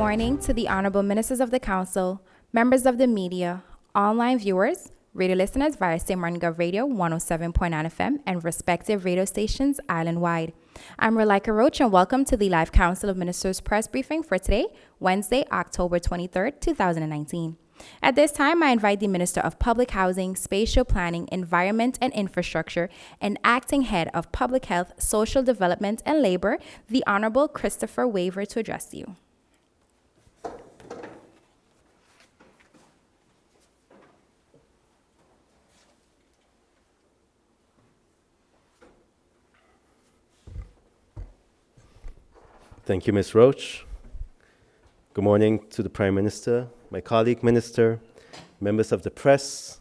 morning to the Honorable Ministers of the Council, members of the media, online viewers, radio listeners via St. Martin Gov Radio 107.9 FM and respective radio stations island-wide. I'm Relika Roach and welcome to the live Council of Ministers press briefing for today, Wednesday, October 23rd, 2019. At this time, I invite the Minister of Public Housing, Spatial Planning, Environment and Infrastructure, and Acting Head of Public Health, Social Development and Labor, the Honorable Christopher Waver, to address you. Thank you, Ms. Roach. Good morning to the Prime Minister, my colleague minister, members of the press,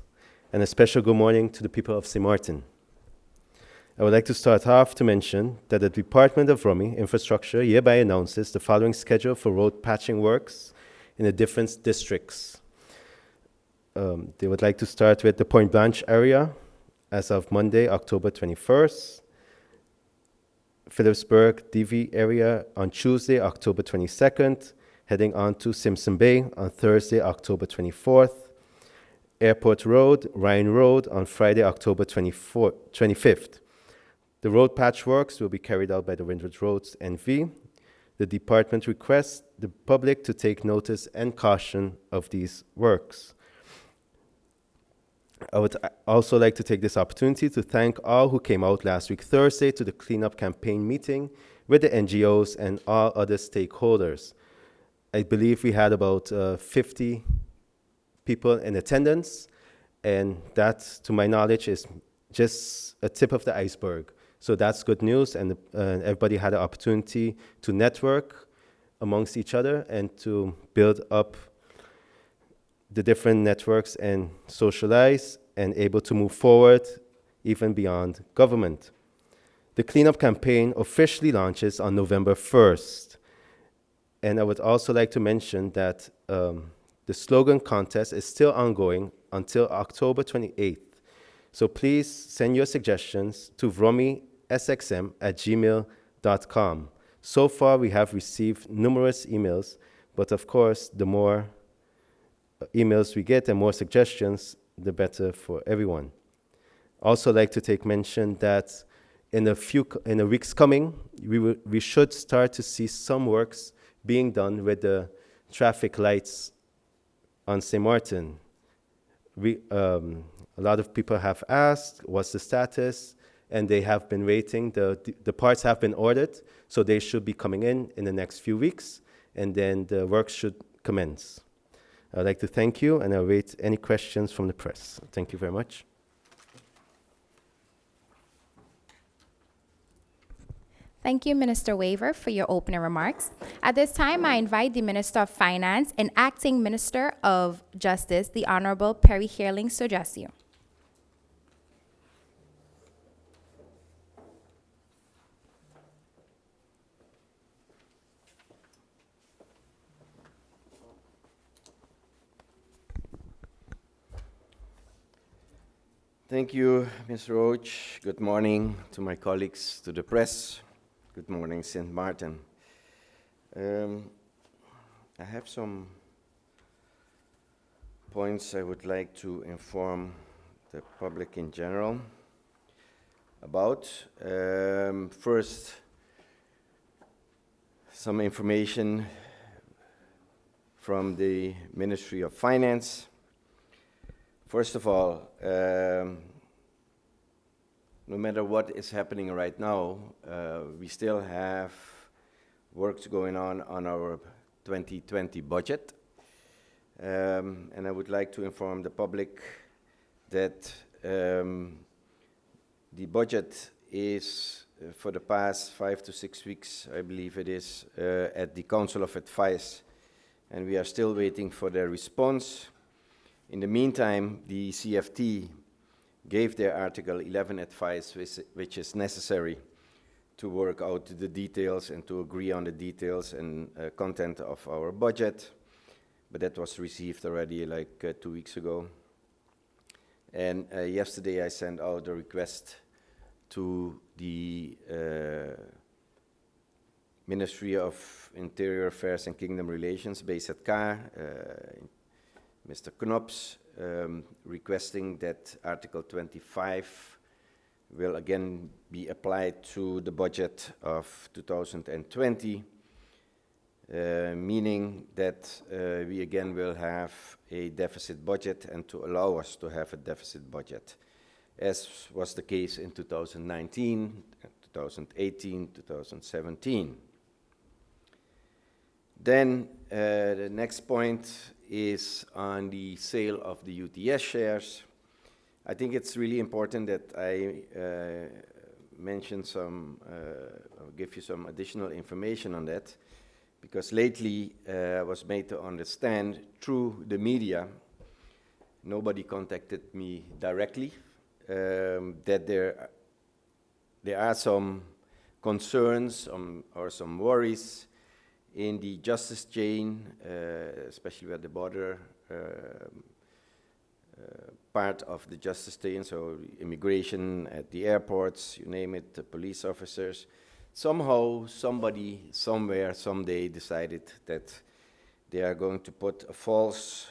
and a special good morning to the people of St. Martin. I would like to start off to mention that the Department of Rummy Infrastructure hereby announces the following schedule for road patching works in the different districts. They would like to start with the Point Blanche area as of Monday, October 21st, Phillipsburg, DV area on Tuesday, October 22nd, heading on to Simpson Bay on Thursday, October 24th, Airport Road, Ryan Road on Friday, October 25th. The road patch works will be carried out by the Windward Roads NV. The department requests the public to take notice and caution of these works. I would also like to take this opportunity to thank all who came out last week Thursday to the cleanup campaign meeting with the NGOs and all other stakeholders. I believe we had about 50 people in attendance, and that, to my knowledge, is just a tip of the iceberg. So that's good news, and everybody had an opportunity to network amongst each other and to build up the different networks and socialize and able to move forward even beyond government. The cleanup campaign officially launches on November 1st. And I would also like to mention that the slogan contest is still ongoing until October 28th. So please send your suggestions to vromysxm@gmail.com. So far, we have received numerous emails, but of course, the more emails we get and more suggestions, the better for everyone. Also like to take mention that in the weeks coming, we should start to see some works being done with the traffic lights on St. Martin. A lot of people have asked what's the status, and they have been waiting. The parts have been ordered, so they should be coming in the next few weeks, and then the work should commence. I'd like to thank you, and I'll wait any questions from the press. Thank you very much. Thank you, Minister Waver, for your opening remarks. At this time, I invite the Minister of Finance and Acting Minister of Justice, the Honorable Perry Heerlings, to address you. Thank you, Ms. Roach. Good morning to my colleagues, to the press. Good morning, St. Martin. I have some points I would like to inform the public in general about. First, some information from the Ministry of Finance. First of all, no matter what is happening right now, we still have works going on our 2020 budget. And I would like to inform the public that the budget is, for the past 5 to 6 weeks, I believe it is, at the Council of Advice, and we are still waiting for their response. In the meantime, the CFT gave their Article 11 advice, which is necessary to work out the details and to agree on the details and content of our budget. But that was received already like 2 weeks ago. And yesterday I sent out a request to the Ministry of Interior Affairs and Kingdom Relations, BZK, Mr. Knops, requesting that Article 25 will again be applied to the budget of 2020, meaning that we again will have a deficit budget and to allow us to have a deficit budget, as was the case in 2019, 2018, 2017. Then the next point is on the sale of the UTS shares. I think it's really important that I mention some, or give you some additional information on that, because lately I was made to understand through the media, nobody contacted me directly, that there are some concerns or some worries in the justice chain, especially where the border part of the justice chain, so immigration at the airports, you name it, the police officers. Somehow, somebody, somewhere, someday decided that they are going to put a false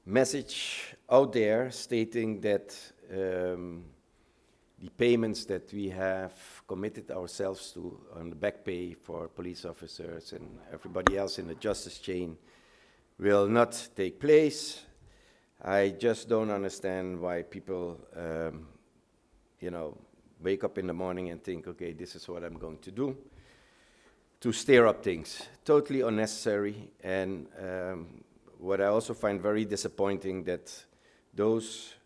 message out there stating that the payments that we have committed ourselves to on the back pay for police officers and everybody else in the justice chain will not take place. I just don't understand why people, wake up in the morning and think, okay, this is what I'm going to do, to stir up things. Totally unnecessary, and what I also find very disappointing that those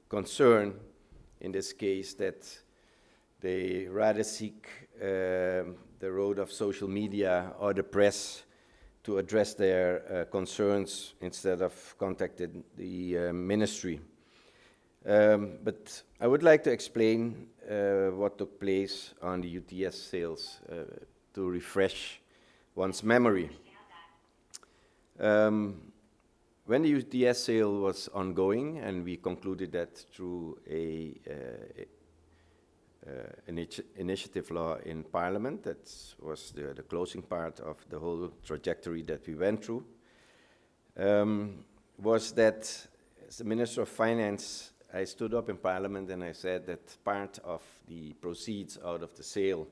concern, in this case, that they rather seek the road of social media or the press to address their concerns instead of contacting the ministry. But I would like to explain what took place on the UTS sales to refresh one's memory. When the UTS sale was ongoing, and we concluded that through a initiative law in Parliament, that was the closing part of the whole trajectory that we went through, was that as the Minister of Finance, I stood up in Parliament and I said that part of the proceeds out of the sale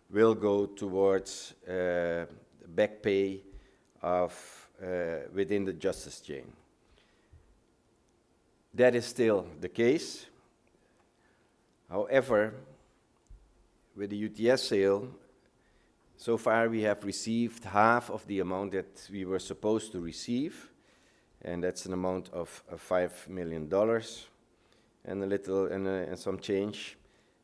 will go towards back pay of within the justice chain. That is still the case. However, with the UTS sale, so far we have received half of the amount that we were supposed to receive, and that's an amount of $5 million and a little and some change,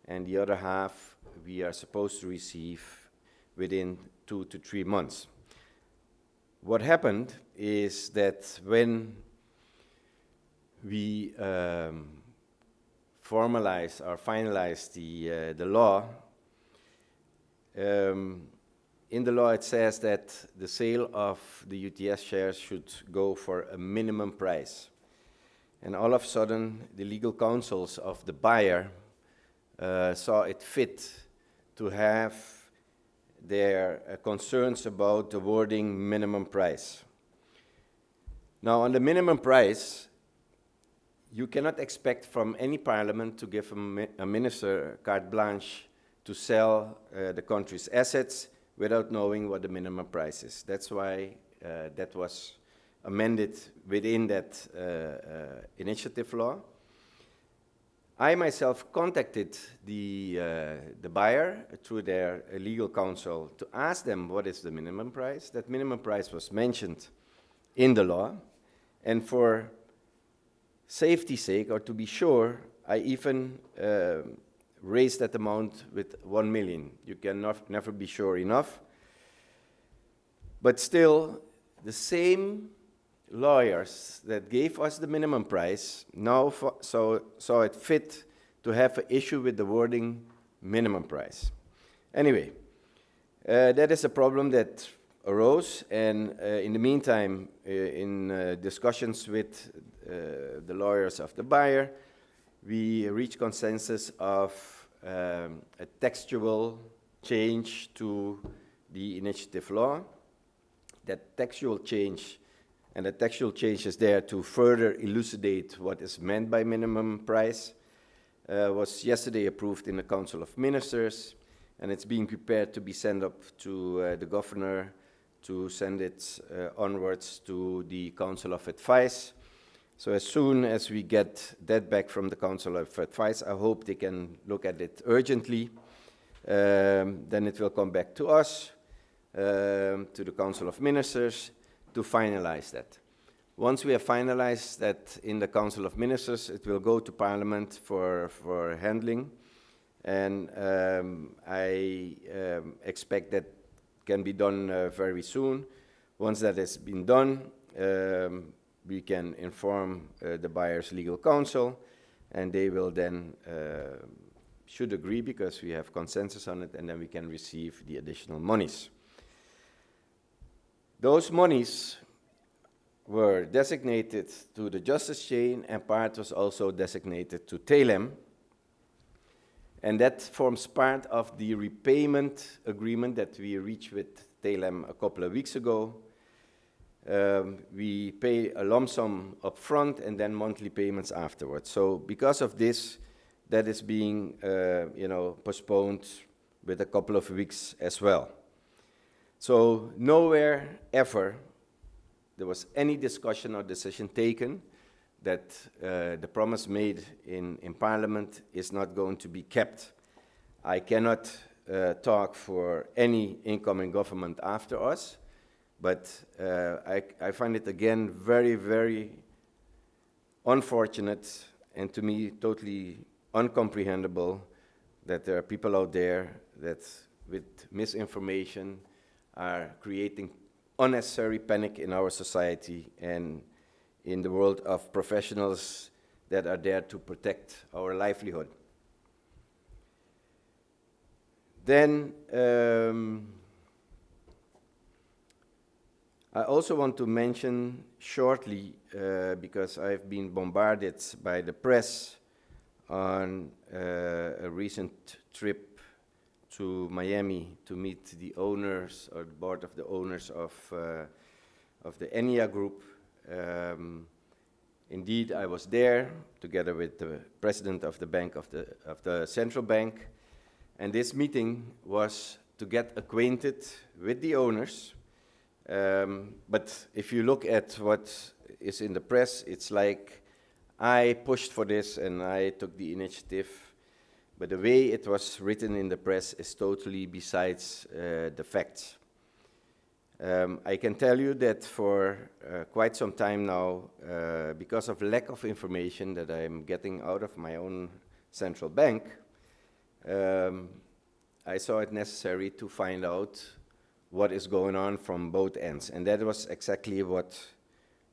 and the other half we are supposed to receive within 2 to 3 months. What happened is that when we formalized or finalized the law, in the law it says that the sale of the UTS shares should go for a minimum price. And all of a sudden, the legal counsels of the buyer saw it fit to have their concerns about the wording minimum price. Now, on the minimum price, you cannot expect from any parliament to give a minister carte blanche to sell the country's assets without knowing what the minimum price is. That's why that was amended within that initiative law. I myself contacted the buyer through their legal counsel to ask them what is the minimum price. That minimum price was mentioned in the law, and for safety's sake, or to be sure, I even raised that amount with 1 million. You can never be sure enough. But still, the same lawyers that gave us the minimum price now saw it fit to have an issue with the wording minimum price. Anyway, that is a problem that arose, and in the meantime, in discussions with the lawyers of the buyer, we reached consensus of a textual change to the initiative law. That textual change, and the textual change is there to further elucidate what is meant by minimum price, was yesterday approved in the Council of Ministers, and it's being prepared to be sent up to the governor to send it onwards to the Council of Advice. So as soon as we get that back from the Council of Advice, I hope they can look at it urgently. Then it will come back to us, to the Council of Ministers, to finalize that. Once we have finalized that in the Council of Ministers, it will go to Parliament for handling. And I expect that can be done very soon. Once that has been done, we can inform the buyer's legal counsel, and they will then should agree because we have consensus on it, and then we can receive the additional monies. Those monies were designated to the justice chain, and part was also designated to TLM, and that forms part of the repayment agreement that we reached with TLM a couple of weeks ago. We pay a lump sum up front and then monthly payments afterwards. So because of this, that is being postponed with a couple of weeks as well. So nowhere ever there was any discussion or decision taken that the promise made in Parliament is not going to be kept. I cannot talk for any incoming government after us, but I find it again very, very unfortunate and to me totally incomprehensible that there are people out there that with misinformation are creating unnecessary panic in our society and in the world of professionals that are there to protect our livelihood. Then I also want to mention shortly, because I've been bombarded by the press on a recent trip to Miami to meet the owners or the board of the owners of the ENIA group. Indeed, I was there together with the president of the bank of the central bank, and this meeting was to get acquainted with the owners. But if you look at what is in the press, it's like I pushed for this and I took the initiative. But the way it was written in the press is totally besides the facts. I can tell you that for quite some time now, because of lack of information that I'm getting out of my own central bank, I saw it necessary to find out what is going on from both ends. And that was exactly what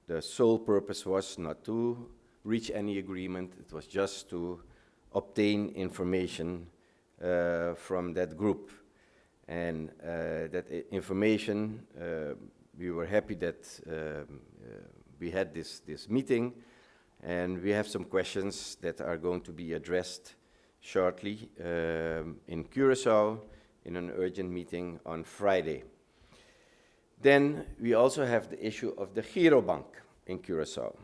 the sole purpose was, not to reach any agreement. It was just to obtain information from that group. And that information, we were happy that we had this meeting, and we have some questions that are going to be addressed shortly in Curaçao in an urgent meeting on Friday. Then we also have the issue of the Girobank in Curaçao.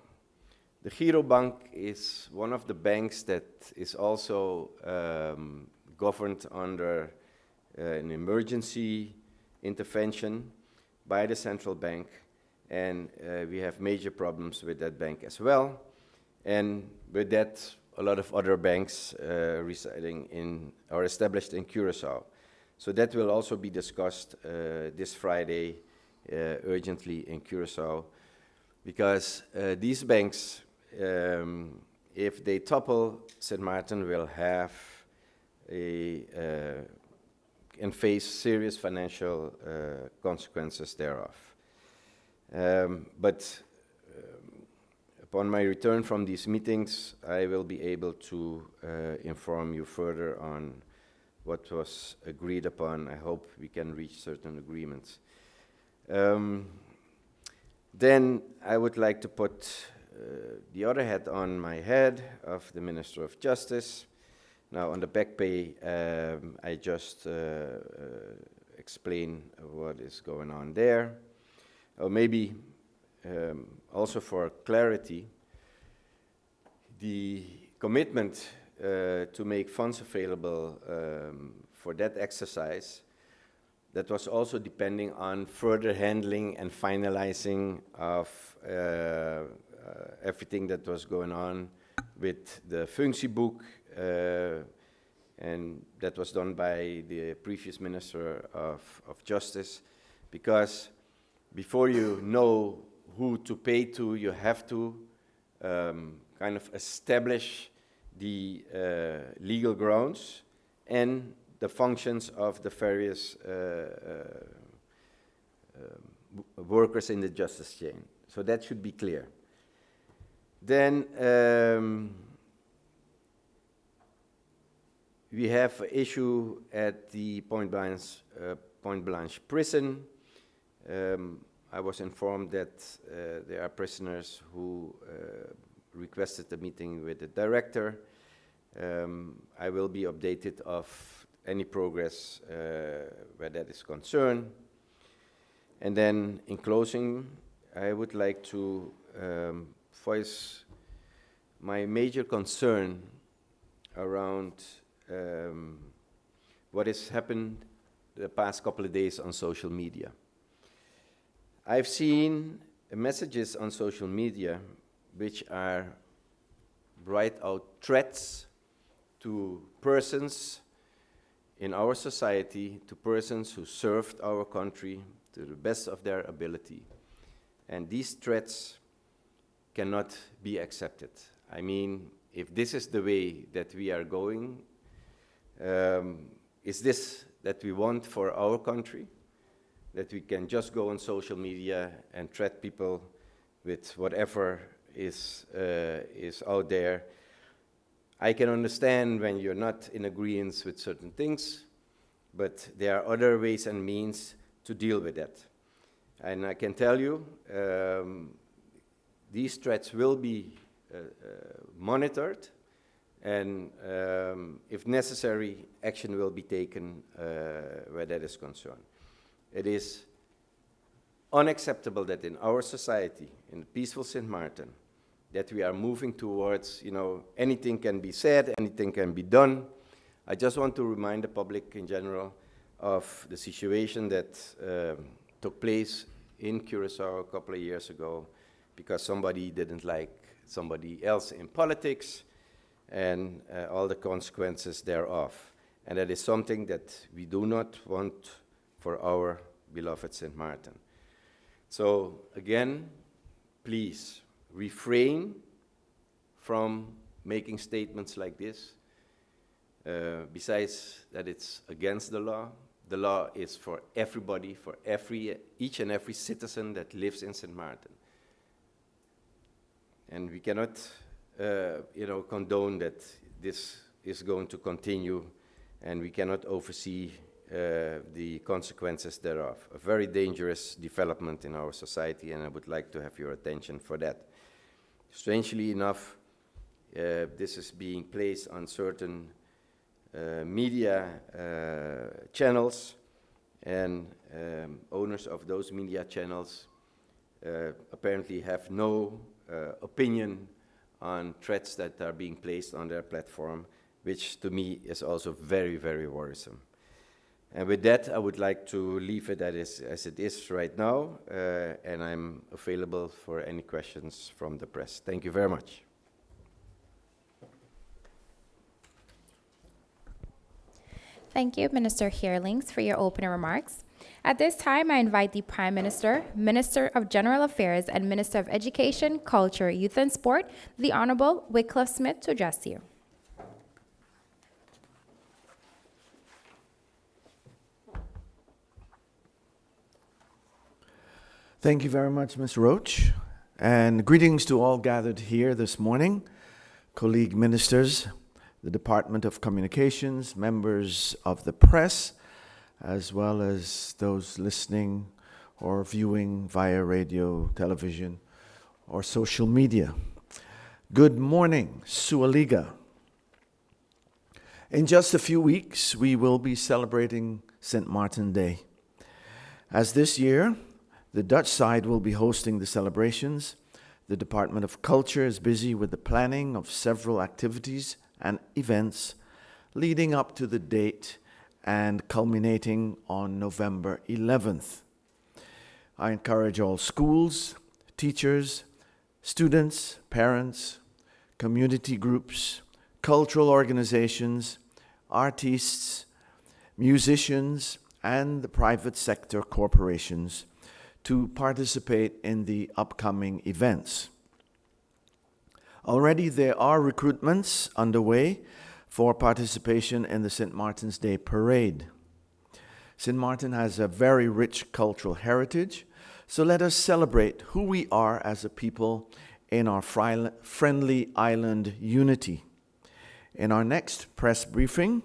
The Girobank is one of the banks that is also governed under an emergency intervention by the central bank, and we have major problems with that bank as well. And with that, a lot of other banks residing in or established in Curaçao. So that will also be discussed this Friday urgently in Curaçao, because these banks, if they topple, St. Martin will have and face serious financial consequences thereof. But upon my return from these meetings, I will be able to inform you further on what was agreed upon. I hope we can reach certain agreements. Then I would like to put the other hat on my head of the Minister of Justice. Now, on the back pay, I just explain what is going on there. Or maybe also for clarity, the commitment to make funds available for that exercise, that was also depending on further handling and finalizing of everything that was going on with the functieboek, and that was done by the previous Minister of Justice, because before you know who to pay to, you have to kind of establish the legal grounds and the functions of the various workers in the justice chain. So that should be clear. Then we have an issue at the Point Blanche prison. I was informed that there are prisoners who requested a meeting with the director. I will be updated of any progress where that is concerned. And then in closing, I would like to voice my major concern around what has happened the past couple of days on social media. I've seen messages on social media which are right out threats to persons in our society, to persons who served our country to the best of their ability. And these threats cannot be accepted. I mean, if this is the way that we are going, is this that we want for our country? That we can just go on social media and threat people with whatever is out there. I can understand when you're not in agreement with certain things, but there are other ways and means to deal with that. And I can tell you, these threats will be monitored, and if necessary, action will be taken where that is concerned. It is unacceptable that in our society, in peaceful St. Martin, that we are moving towards, anything can be said, anything can be done. I just want to remind the public in general of the situation that took place in Curacao a couple of years ago because somebody didn't like somebody else in politics and all the consequences thereof. And that is something that we do not want for our beloved St. Martin. So again, please refrain from making statements like this. Besides that it's against the law is for everybody, for each and every citizen that lives in St. Martin. And we cannot condone that this is going to continue, and we cannot oversee the consequences thereof. A very dangerous development in our society, and I would like to have your attention for that. Strangely enough, this is being placed on certain media channels, and owners of those media channels apparently have no opinion on threats that are being placed on their platform, which to me is also very, very worrisome. And with that, I would like to leave it as it is right now, and I'm available for any questions from the press. Thank you very much. Thank you, Minister Heerlings, for your opening remarks. At this time, I invite the Prime Minister, Minister of General Affairs, and Minister of Education, Culture, Youth and Sport, the Honorable Wycliffe Smith, to address you. Thank you very much, Ms. Roach, and greetings to all gathered here this morning, colleague ministers, the Department of Communications, members of the press, as well as those listening or viewing via radio, television, or social media. Good morning, Sualiga. In just a few weeks, we will be celebrating St. Martin Day. As this year, the Dutch side will be hosting the celebrations, the Department of Culture is busy with the planning of several activities and events leading up to the date and culminating on November 11th. I encourage all schools, teachers, students, parents, community groups, cultural organizations, artists, musicians, and the private sector corporations to participate in the upcoming events. Already there are recruitments underway for participation in the St. Martin's Day Parade. St. Martin has a very rich cultural heritage, so let us celebrate who we are as a people in our friendly island unity. In our next press briefing,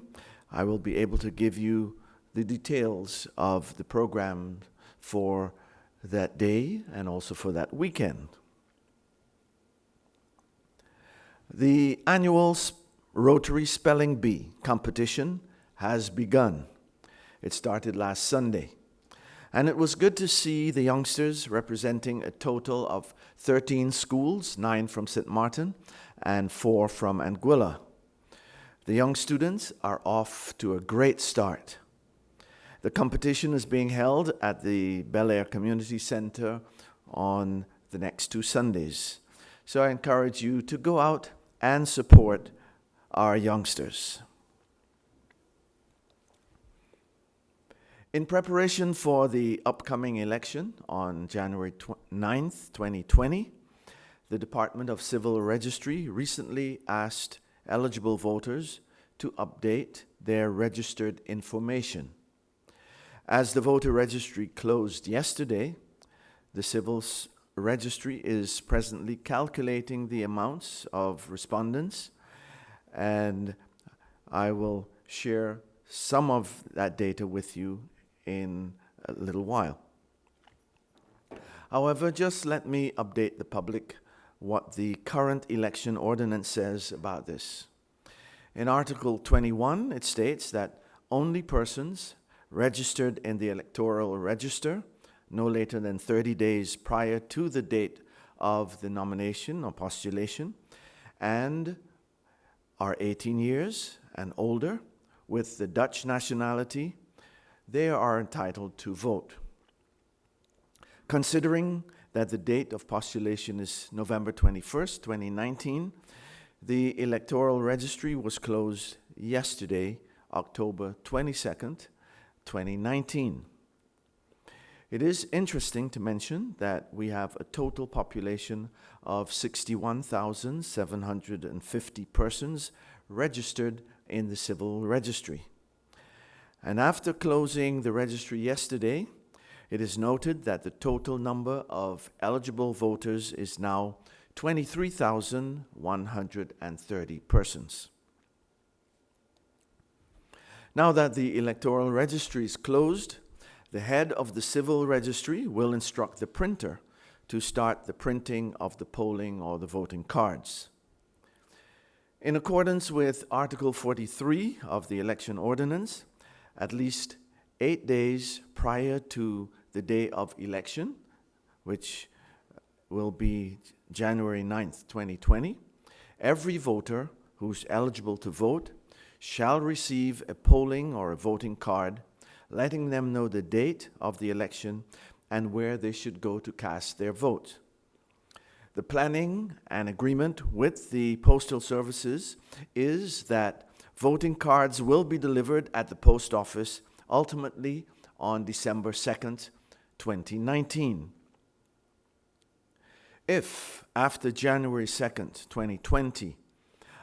I will be able to give you the details of the program for that day and also for that weekend. The annual Rotary Spelling Bee competition has begun. It started last Sunday, and it was good to see the youngsters representing a total of 13 schools, 9 from St. Martin and 4 from Anguilla. The young students are off to a great start. The competition is being held at the Bel Air Community Center on the next 2 Sundays. So I encourage you to go out and support our youngsters. In preparation for the upcoming election on January 9th, 2020, the Department of Civil Registry recently asked eligible voters to update their registered information. As the voter registry closed yesterday, the Civil Registry is presently calculating the amounts of respondents, and I will share some of that data with you in a little while. However, just let me update the public what the current election ordinance says about this. In Article 21, it states that only persons registered in the electoral register no later than 30 days prior to the date of the nomination or postulation and are 18 years and older with the Dutch nationality, they are entitled to vote. Considering that the date of postulation is November 21st, 2019, the electoral registry was closed yesterday, October 22nd, 2019. It is interesting to mention that we have a total population of 61,750 persons registered in the civil registry. And after closing the registry yesterday, it is noted that the total number of eligible voters is now 23,130 persons. Now that the electoral registry is closed, the head of the civil registry will instruct the printer to start the printing of the polling or the voting cards. In accordance with Article 43 of the election ordinance, at least 8 days prior to the day of election, which will be January 9th, 2020, every voter who's eligible to vote shall receive a polling or a voting card letting them know the date of the election and where they should go to cast their vote. The planning and agreement with the postal services is that voting cards will be delivered at the post office ultimately on December 2nd, 2019. If, after January 2nd, 2020,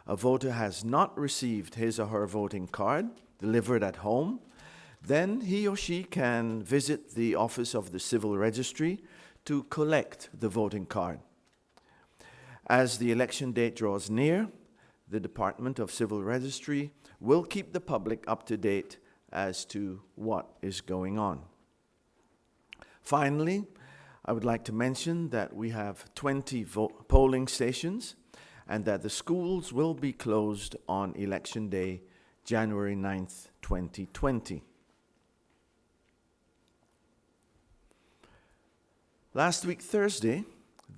a voter has not received his or her voting card delivered at home, then he or she can visit the office of the civil registry to collect the voting card. As the election date draws near, the Department of Civil Registry will keep the public up to date as to what is going on. Finally, I would like to mention that we have 20 polling stations and that the schools will be closed on Election Day January 9th, 2020. Last week, Thursday,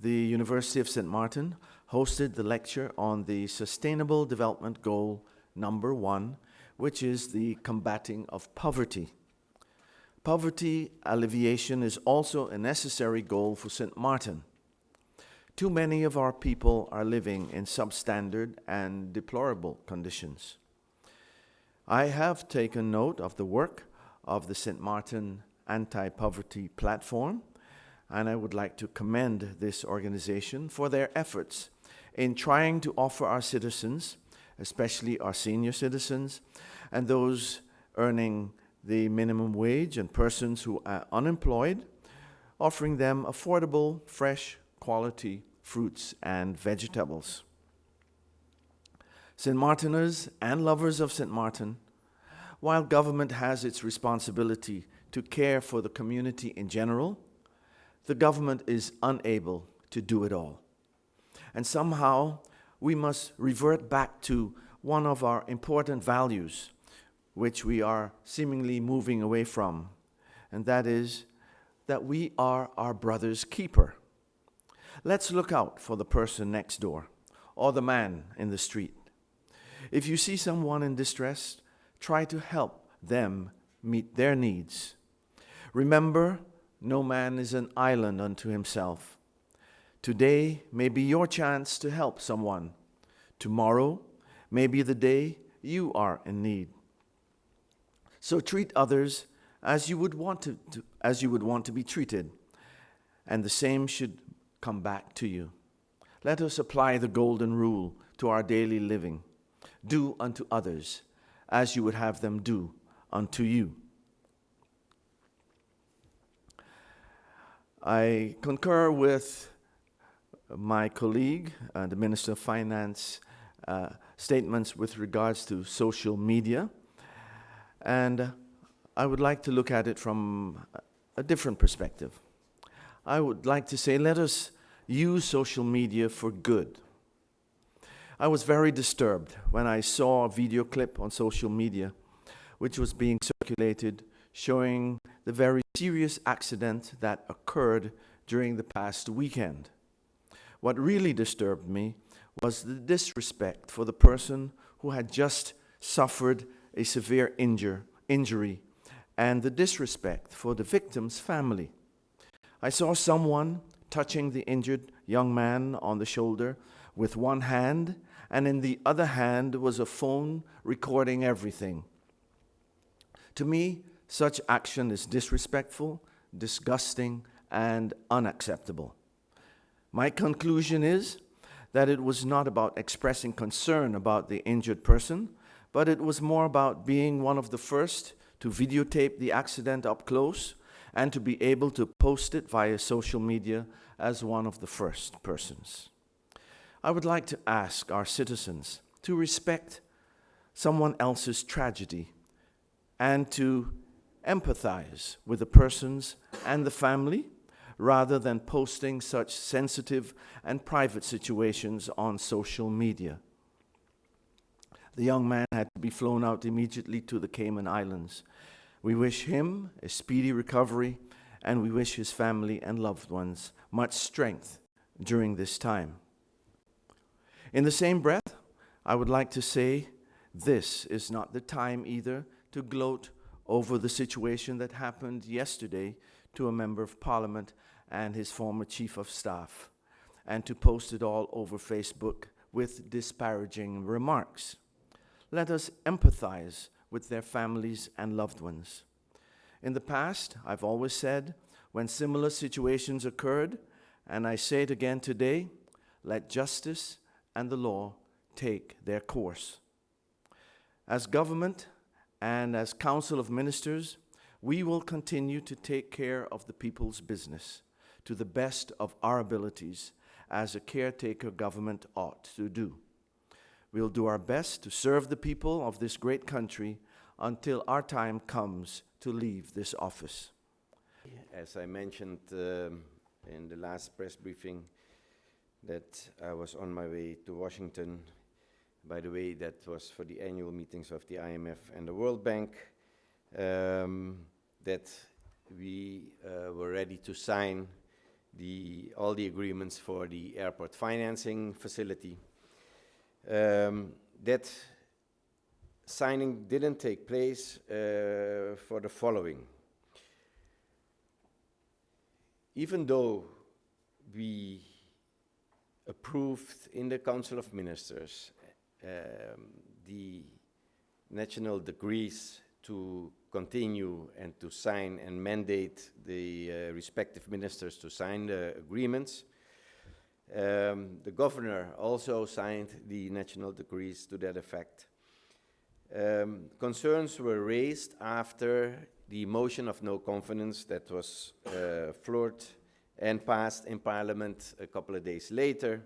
the University of St. Martin hosted the lecture on the Sustainable Development Goal number 1, which is the combating of poverty. Poverty alleviation is also a necessary goal for St. Martin. Too many of our people are living in substandard and deplorable conditions. I have taken note of the work of the St. Martin Anti-Poverty Platform, and I would like to commend this organization for their efforts in trying to offer our citizens, especially our senior citizens, and those earning the minimum wage and persons who are unemployed, offering them affordable, fresh, quality fruits and vegetables. St. Martiners and lovers of St. Martin, while government has its responsibility to care for the community in general, the government is unable to do it all. And somehow we must revert back to one of our important values, which we are seemingly moving away from, and that is that we are our brother's keeper. Let's look out for the person next door or the man in the street. If you see someone in distress, try to help them meet their needs. Remember, no man is an island unto himself. Today may be your chance to help someone. Tomorrow may be the day you are in need. So treat others as you would want to be treated, and the same should come back to you. Let us apply the golden rule to our daily living. Do unto others as you would have them do unto you. I concur with my colleague, the Minister of Finance, statements with regards to social media. And I would like to look at it from a different perspective. I would like to say, let us use social media for good. I was very disturbed when I saw a video clip on social media which was being circulated showing the very serious accident that occurred during the past weekend. What really disturbed me was the disrespect for the person who had just suffered a severe injury and the disrespect for the victim's family. I saw someone touching the injured young man on the shoulder with one hand, and in the other hand was a phone recording everything. To me, such action is disrespectful, disgusting, and unacceptable. My conclusion is that it was not about expressing concern about the injured person, but it was more about being one of the first to videotape the accident up close and to be able to post it via social media as one of the first persons. I would like to ask our citizens to respect someone else's tragedy and to empathize with the persons and the family rather than posting such sensitive and private situations on social media. The young man had to be flown out immediately to the Cayman Islands. We wish him a speedy recovery, and we wish his family and loved ones much strength during this time. In the same breath, I would like to say this is not the time either to gloat over the situation that happened yesterday to a member of Parliament and his former Chief of Staff, and to post it all over Facebook with disparaging remarks. Let us empathize with their families and loved ones. In the past, I've always said, when similar situations occurred, and I say it again today, let justice and the law take their course. As government and as Council of Ministers, we will continue to take care of the people's business to the best of our abilities, as a caretaker government ought to do. We'll do our best to serve the people of this great country until our time comes to leave this office. As I mentioned in the last press briefing, that I was on my way to Washington By the way, that was for the annual meetings of the IMF and the World Bank, that we were ready to sign all the agreements for the airport financing facility. That signing didn't take place for the following. Even though we approved in the Council of Ministers the national decrees to continue and to sign and mandate the respective ministers to sign the agreements, the governor also signed the national decrees to that effect. Concerns were raised after the motion of no confidence that was floored and passed in Parliament a couple of days later.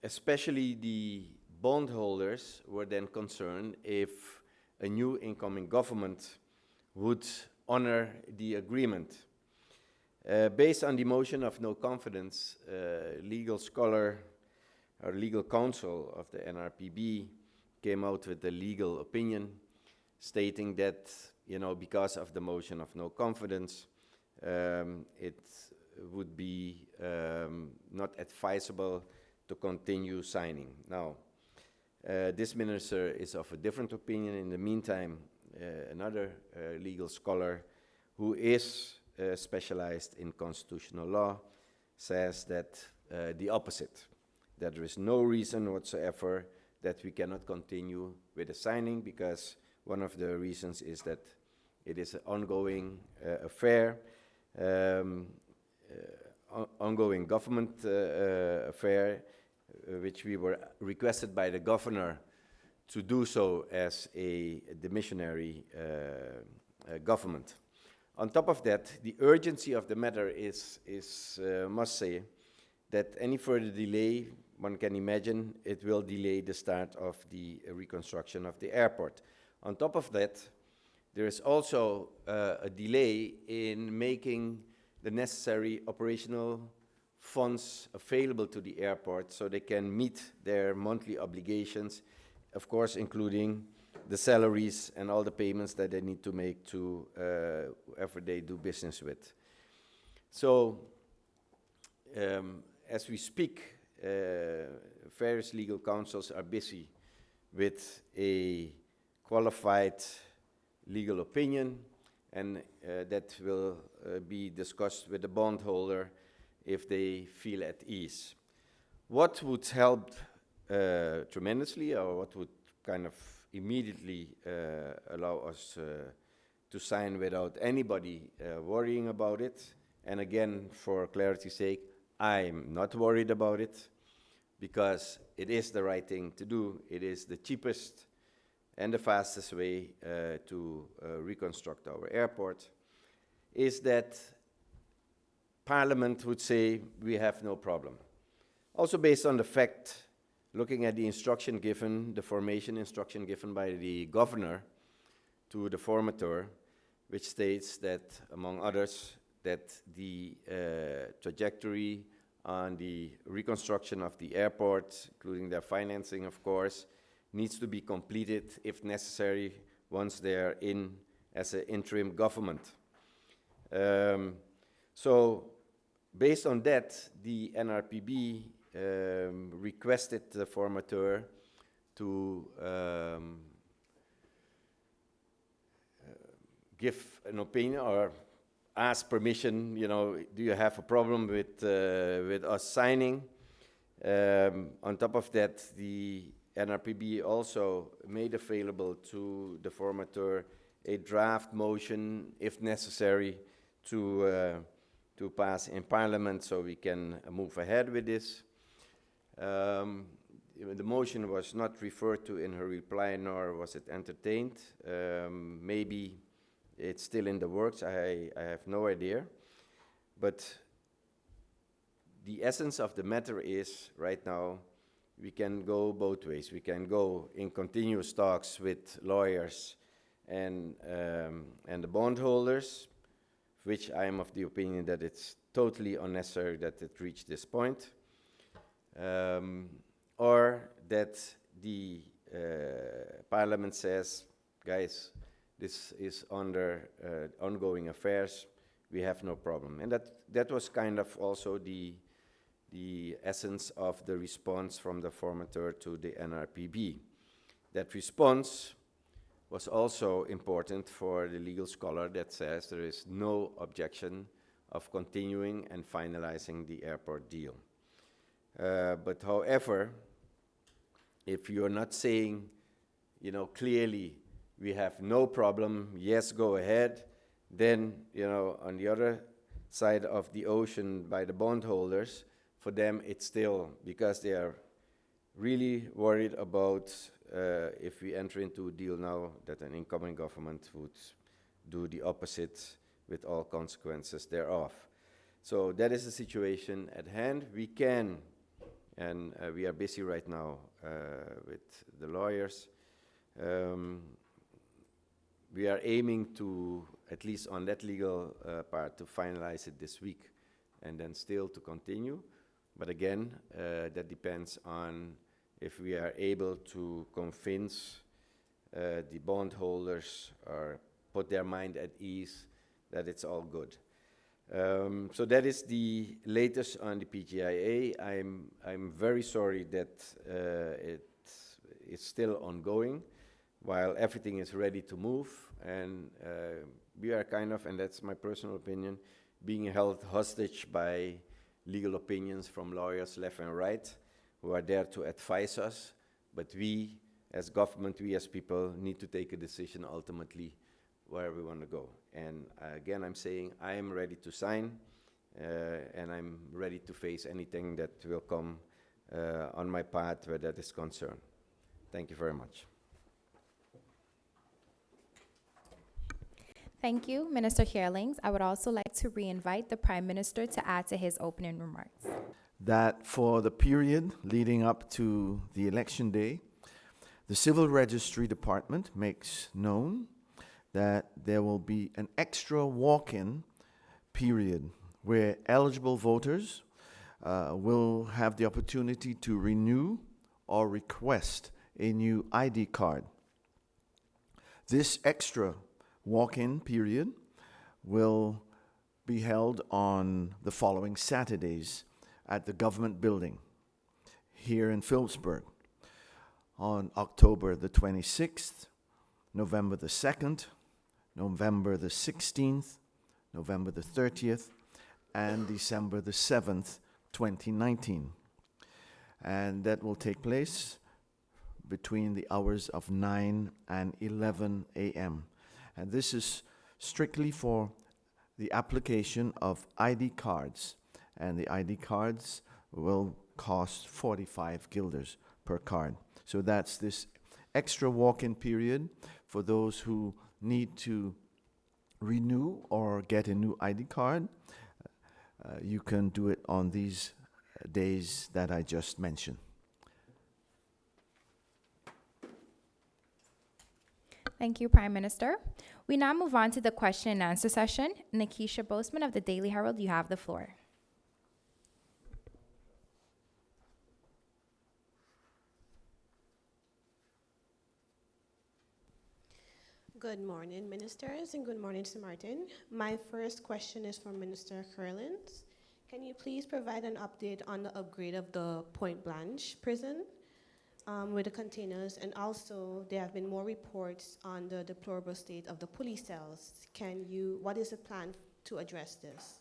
Especially the bondholders were then concerned if a new incoming government would honor the agreement. Based on the motion of no confidence, legal scholar or legal counsel of the NRPB came out with a legal opinion stating that, because of the motion of no confidence, it would be not advisable to continue signing. Now, this minister is of a different opinion. In the meantime, another legal scholar who is specialized in constitutional law says that the opposite, that there is no reason whatsoever that we cannot continue with the signing, because one of the reasons is that it is an ongoing affair, ongoing government affair, which we were requested by the governor to do so as a demissionary government. On top of that, the urgency of the matter is must say, that any further delay, one can imagine, it will delay the start of the reconstruction of the airport. On top of that, there is also a delay in making the necessary operational funds available to the airport so they can meet their monthly obligations, of course, including the salaries and all the payments that they need to make to whoever they do business with. So, as we speak, various legal counsels are busy with a qualified legal opinion, and that will be discussed with the bondholder if they feel at ease. What would help tremendously, or what would kind of immediately allow us to sign without anybody worrying about it? And again, for clarity's sake, I'm not worried about it, because it is the right thing to do. It is the cheapest and the fastest way to reconstruct our airport, is that Parliament would say we have no problem. Also based on the fact, looking at the instruction given, the formation instruction given by the governor to the formateur, which states that, among others, that the trajectory on the reconstruction of the airport, including their financing, of course, needs to be completed, if necessary, once they are in as an interim government. So, based on that, the NRPB requested the formateur to give an opinion or ask permission. Do you have a problem with us signing? On top of that, the NRPB also made available to the formateur a draft motion, if necessary, to pass in Parliament, so we can move ahead with this. The motion was not referred to in her reply, nor was it entertained. Maybe it's still in the works, I have no idea. But the essence of the matter is, right now, we can go both ways. We can go in continuous talks with lawyers and the bondholders, which I am of the opinion that it's totally unnecessary that it reached this point. or that the Parliament says, guys, this is under ongoing affairs, we have no problem. And that was kind of also the essence of the response from the formateur to the NRPB. That response was also important for the legal scholar that says there is no objection of continuing and finalizing the airport deal. But however, if you're not saying, clearly we have no problem, yes, go ahead, then, on the other side of the ocean by the bondholders, for them it's still, because they are really worried about if we enter into a deal now that an incoming government would do the opposite with all consequences thereof. So that is the situation at hand. We can, and we are busy right now with the lawyers. We are aiming to, at least on that legal part, to finalize it this week and then still to continue. But again, that depends on if we are able to convince the bondholders or put their mind at ease that it's all good. So that is the latest on the PGIA. I'm very sorry that it is still ongoing while everything is ready to move, and we are kind of, and that's my personal opinion, being held hostage by legal opinions from lawyers left and right who are there to advise us, but we as government, we as people need to take a decision ultimately where we want to go. And again, I'm saying I am ready to sign and I'm ready to face anything that will come on my path where that is concerned. Thank you very much. Thank you, Minister Heerlings. I would also like to re-invite the Prime Minister to add to his opening remarks. That for the period leading up to the election day, the Civil Registry Department makes known that there will be an extra walk-in period where eligible voters will have the opportunity to renew or request a new ID card. This extra walk-in period will be held on the following Saturdays at the government building here in Phillipsburg on October the 26th, November the 2nd, November the 16th, November the 30th, and December the 7th, 2019. And that will take place between the hours of 9 and 11 a.m. And this is strictly for the application of ID cards. And the ID cards will cost 45 guilders per card. So that's this extra walk-in period for those who need to renew or get a new ID card. You can do it on these days that I just mentioned. Thank you, Prime Minister. We now move on to the question and answer session. Nikisha Boseman of the Daily Herald, you have the floor. Good morning, ministers, and good morning, Sir Martin. My first question is for Minister Heerlings. Can you please provide an update on the upgrade of the Point Blanche prison with the containers? And also, there have been more reports on the deplorable state of the police cells. What is the plan to address this?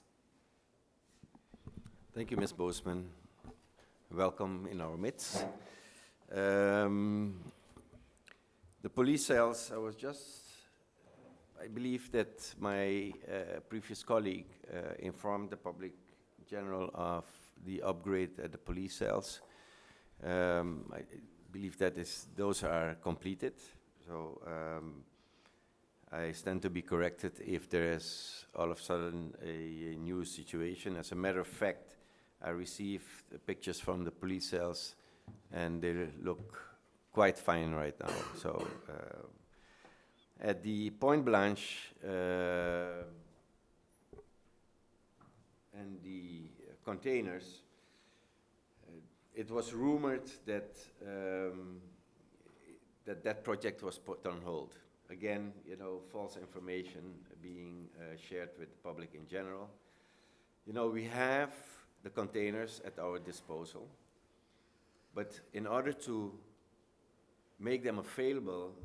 Thank you, Ms. Boseman. Welcome in our midst. The police cells, I believe that my previous colleague informed the public general of the upgrade at the police cells. I believe that those are completed. So I stand to be corrected if there is all of a sudden a new situation. As a matter of fact, I received pictures from the police cells and they look quite fine right now. So at the Point Blanche and the containers, it was rumored that that project was put on hold. Again, you know, false information being shared with the public in general. You know, we have the containers at our disposal, but in order to make them available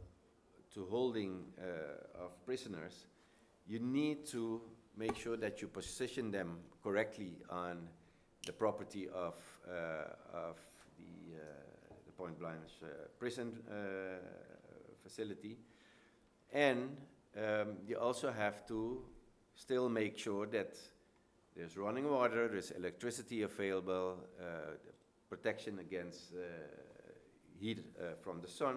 to holding of prisoners, you need to make sure that you position them correctly on the property of the Point Blanche prison facility. And you also have to still make sure that there's running water, there's electricity available, protection against heat from the sun.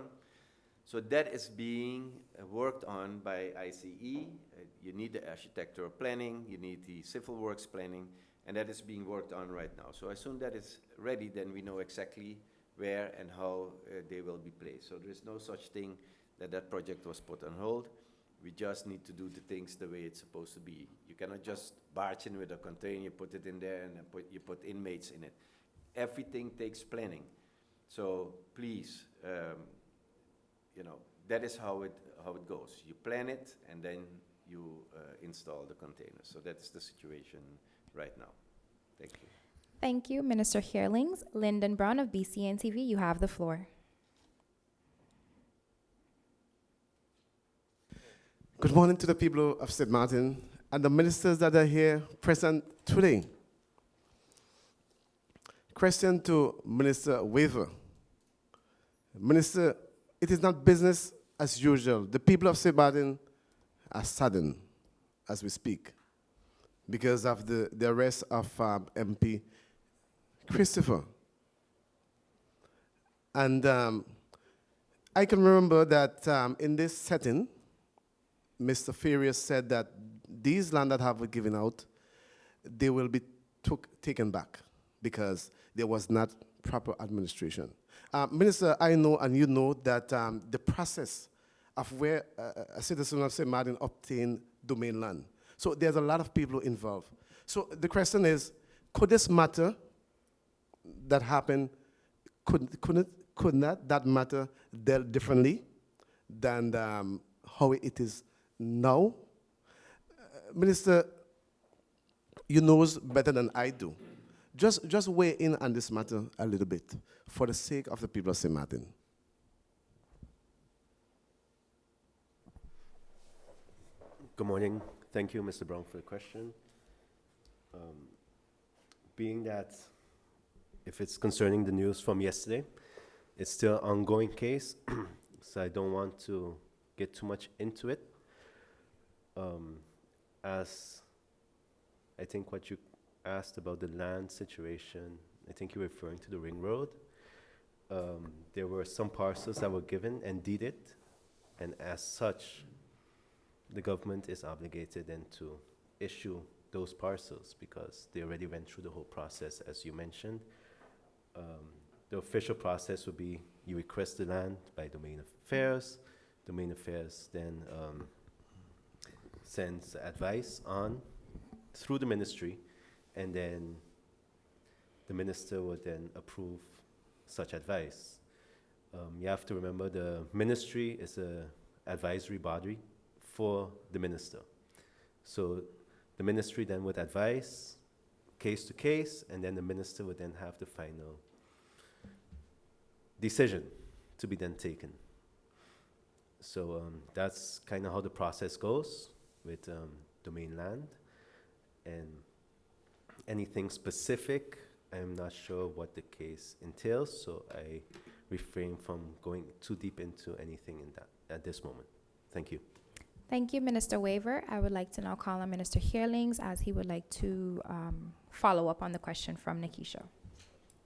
So that is being worked on by ICE. You need the architectural planning, you need the civil works planning, and that is being worked on right now. So as soon as that is ready, then we know exactly where and how they will be placed. So there is no such thing that project was put on hold. We just need to do the things the way it's supposed to be. You cannot just barge in with a container, you put it in there, and you put inmates in it. Everything takes planning. So please, you know, that is how it goes. You plan it, and then you install the containers. So that's the situation right now. Thank you. Thank you, Minister Heerlings. Lyndon Brown of BCN TV, you have the floor. Good morning to the people of St. Martin and the ministers that are here present today. Question to Minister Weaver. Minister, it is not business as usual. The people of St. Martin are saddened as we speak because of the arrest of MP Christopher. And I can remember that in this setting, Mr. Farias said that these land that have been given out, they will be taken back because there was not proper administration. Minister, I know and you know that the process of where a citizen of St. Martin obtained domain land. So there's a lot of people involved. So the question is, could this matter that happened, could not that matter dealt differently than how it is now? Minister, you know better than I do. Just weigh in on this matter a little bit for the sake of the people of St. Martin. Good morning. Thank you, Mr. Brown, for the question. Being that if it's concerning the news from yesterday, it's still an ongoing case, so I don't want to get too much into it. As I think what you asked about the land situation, I think you're referring to the ring road. There were some parcels that were given and deeded, and as such, the government is obligated then to issue those parcels because they already went through the whole process, as you mentioned. The official process would be you request the land by Domain Affairs. Domain Affairs then sends advice on through the ministry, and then the minister would then approve such advice. You have to remember the ministry is an advisory body for the minister. So the ministry then would advise case to case, and then the minister would then have the final decision to be then taken. So that's kind of how the process goes with domain land. And anything specific, I'm not sure what the case entails, so I refrain from going too deep into anything in that at this moment. Thank you. Thank you, Minister Weaver. I would like to now call on Minister Heerlings as he would like to follow up on the question from Nikisha.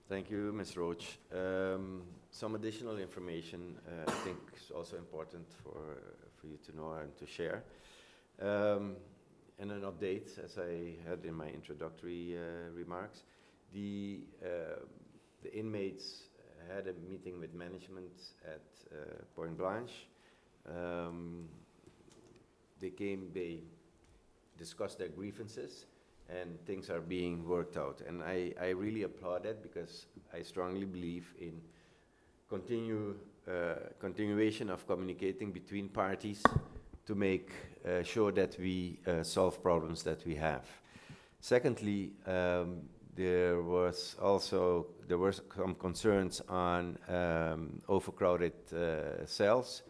Thank you, Ms. Roach. Some additional information I think is also important for you to know and to share. And an update, as I had in my introductory remarks. The inmates had a meeting with management at Point Blanche. They discussed their grievances, and things are being worked out. And I really applaud that, because I strongly believe in continuation of communicating between parties to make sure that we solve problems that we have. Secondly, there were some concerns on overcrowded cells.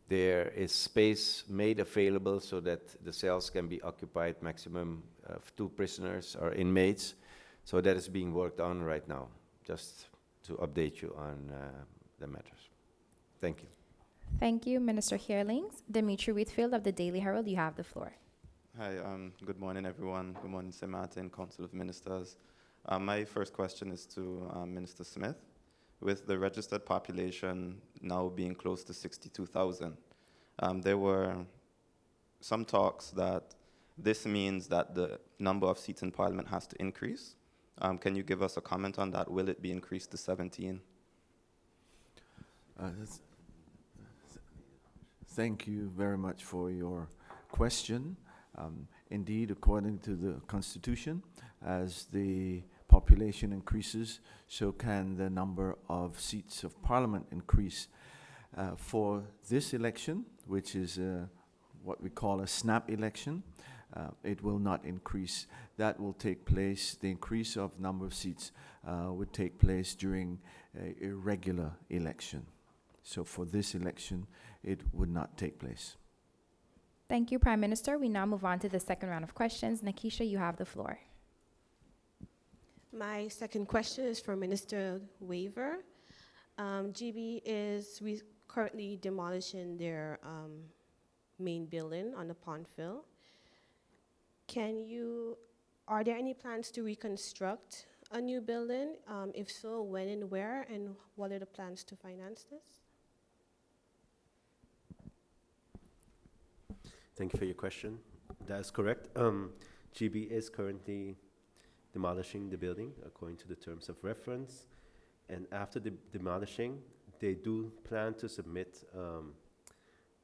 There is space made available so that the cells can be occupied maximum of 2 prisoners or inmates. So that is being worked on right now, just to update you on the matters. Thank you. Thank you, Minister Heerlings. Dimitri Whitfield of the Daily Herald, you have the floor. Hi, good morning, everyone. Good morning, St. Martin, Council of Ministers. My first question is to Minister Smith. With the registered population now being close to 62,000, there were some talks that this means that the number of seats in Parliament has to increase. Can you give us a comment on that? Will it be increased to 17? Thank you very much for your question. Indeed, according to the Constitution, as the population increases, so can the number of seats of Parliament increase. For this election, which is what we call a snap election, it will not increase. That will take place, the increase of number of seats would take place during a regular election. So for this election, it would not take place. Thank you, Prime Minister. We now move on to the second round of questions. Nakisha, you have the floor. My second question is for Minister Waver. GB is currently demolishing their main building on the Pondville. Are there any plans to reconstruct a new building? If so, when and where, and what are the plans to finance this? Thank you for your question. That is correct. GB is currently demolishing the building according to the terms of reference. And after the demolishing, they do plan to submit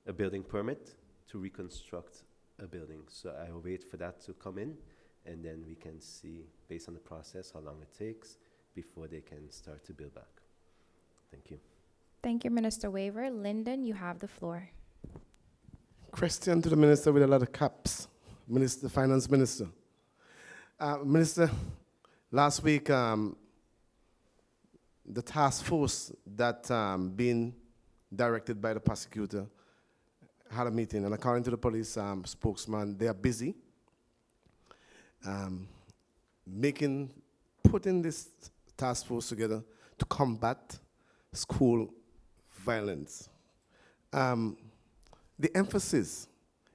a building permit to reconstruct a building. So I will wait for that to come in, and then we can see, based on the process, how long it takes before they can start to build back. Thank you. Thank you, Minister Waver. Lyndon, you have the floor. Question to the minister with a lot of caps, Minister, Finance Minister. Minister, last week, the task force that been directed by the prosecutor had a meeting, and according to the police spokesman, they are busy putting this task force together to combat school violence. The emphasis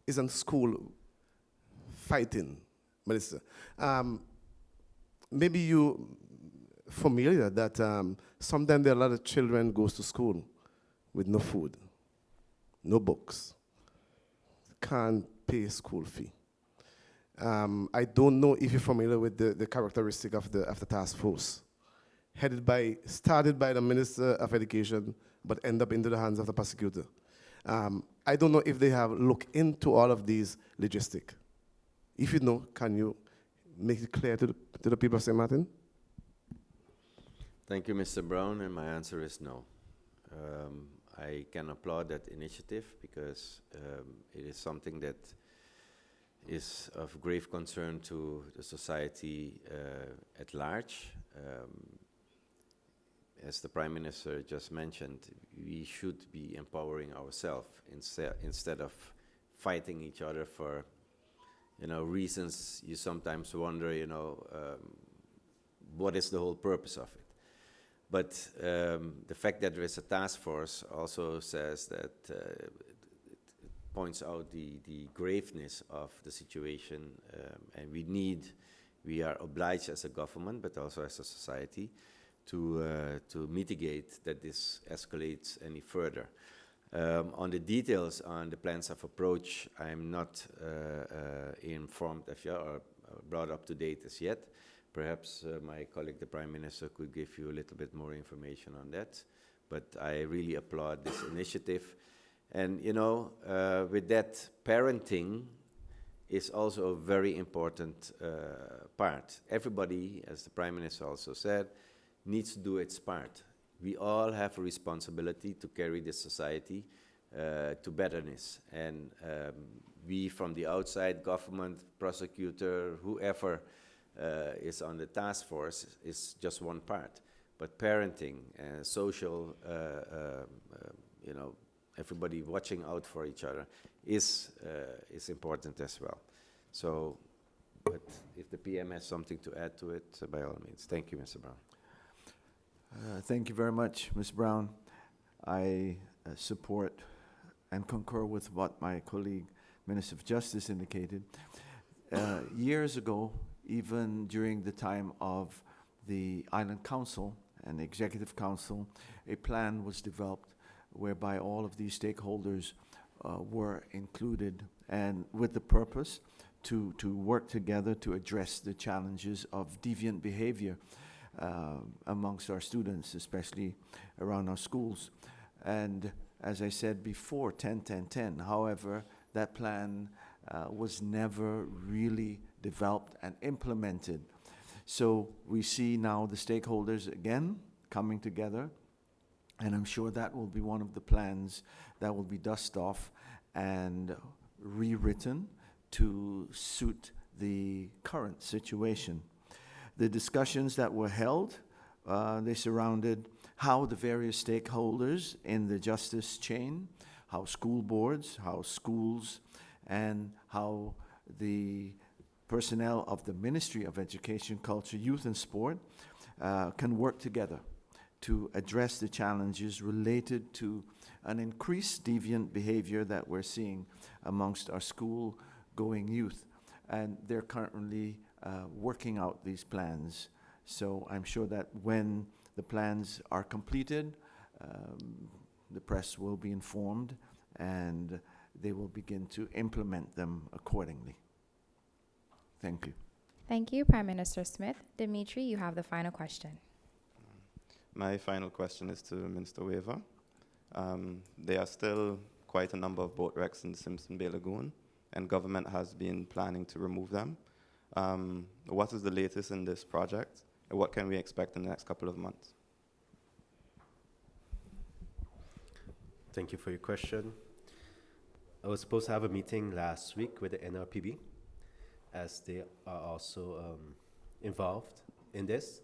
is on school fighting, Minister. Maybe you familiar that sometimes there are a lot of children goes to school with no food, no books, can't pay school fee. I don't know if you're familiar with the characteristic of the task force, started by the Minister of Education, but end up into the hands of the prosecutor. I don't know if they have looked into all of these logistics. If you know, can you make it clear to the people of St. Martin? Thank you, Mr. Brown, and my answer is no. I can applaud that initiative because it is something that is of grave concern to the society at large. As the Prime Minister just mentioned, we should be empowering ourselves instead of fighting each other for, reasons you sometimes wonder, what is the whole purpose of it. But the fact that there is a task force also says that it points out the graveness of the situation, and we are obliged as a government, but also as a society, to mitigate that this escalates any further. On the details on the plans of approach, I'm not informed of yet or brought up to date as yet. Perhaps my colleague, the Prime Minister, could give you a little bit more information on that. But I really applaud this initiative. And, with that parenting is also a very important part. Everybody, as the Prime Minister also said, needs to do its part. We all have a responsibility to carry this society to betterness. And we from the outside, government, prosecutor, whoever is on the task force is just one part. But parenting, social, you know, everybody watching out for each other is important as well. So, but if the PM has something to add to it, by all means. Thank you, Mr. Brown. Thank you very much, Ms. Brown. I support and concur with what my colleague, Minister of Justice, indicated. Years ago, even during the time of the Island Council and the Executive Council, a plan was developed whereby all of these stakeholders were included, and with the purpose to work together to address the challenges of deviant behavior amongst our students, especially around our schools. And as I said before, 10-10-10. However, that plan was never really developed and implemented. So we see now the stakeholders again coming together, and I'm sure that will be one of the plans that will be dusted off and rewritten to suit the current situation. The discussions that were held, they surrounded how the various stakeholders in the justice chain, how school boards, how schools, and how the personnel of the Ministry of Education, Culture, Youth and Sport can work together to address the challenges related to an increased deviant behavior that we're seeing amongst our school-going youth. And they're currently working out these plans. So I'm sure that when the plans are completed, the press will be informed and they will begin to implement them accordingly. Thank you. Thank you, Prime Minister Smith. Dimitri, you have the final question. My final question is to Minister Weaver. There are still quite a number of boat wrecks in the Simpson Bay Lagoon, and government has been planning to remove them. What is the latest in this project, and what can we expect in the next couple of months? Thank you for your question. I was supposed to have a meeting last week with the NRPB, as they are also involved in this.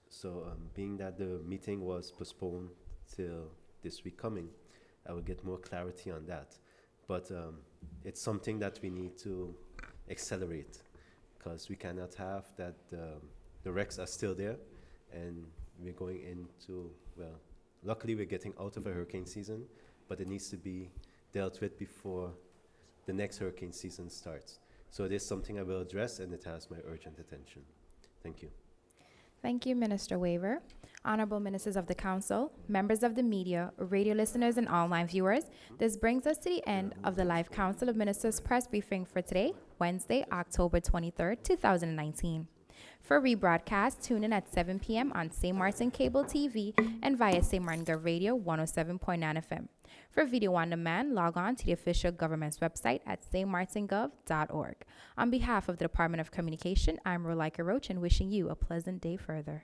So being that the meeting was postponed till this week coming, I will get more clarity on that. But it's something that we need to accelerate, because we cannot have that the wrecks are still there, and we're going into, well, luckily we're getting out of a hurricane season, but it needs to be dealt with before the next hurricane season starts. So it is something I will address, and it has my urgent attention. Thank you. Thank you, Minister Weaver. Honorable Ministers of the Council, members of the media, radio listeners, and online viewers, this brings us to the end of the live Council of Ministers press briefing for today, Wednesday, October 23rd, 2019. For rebroadcast, tune in at 7 p.m. on St. Martin Cable TV and via St. Martin Gov Radio 107.9 FM. For video on demand, log on to the official government's website at stmartingov.org. On behalf of the Department of Communication, I'm Rolika Roach, and wishing you a pleasant day further.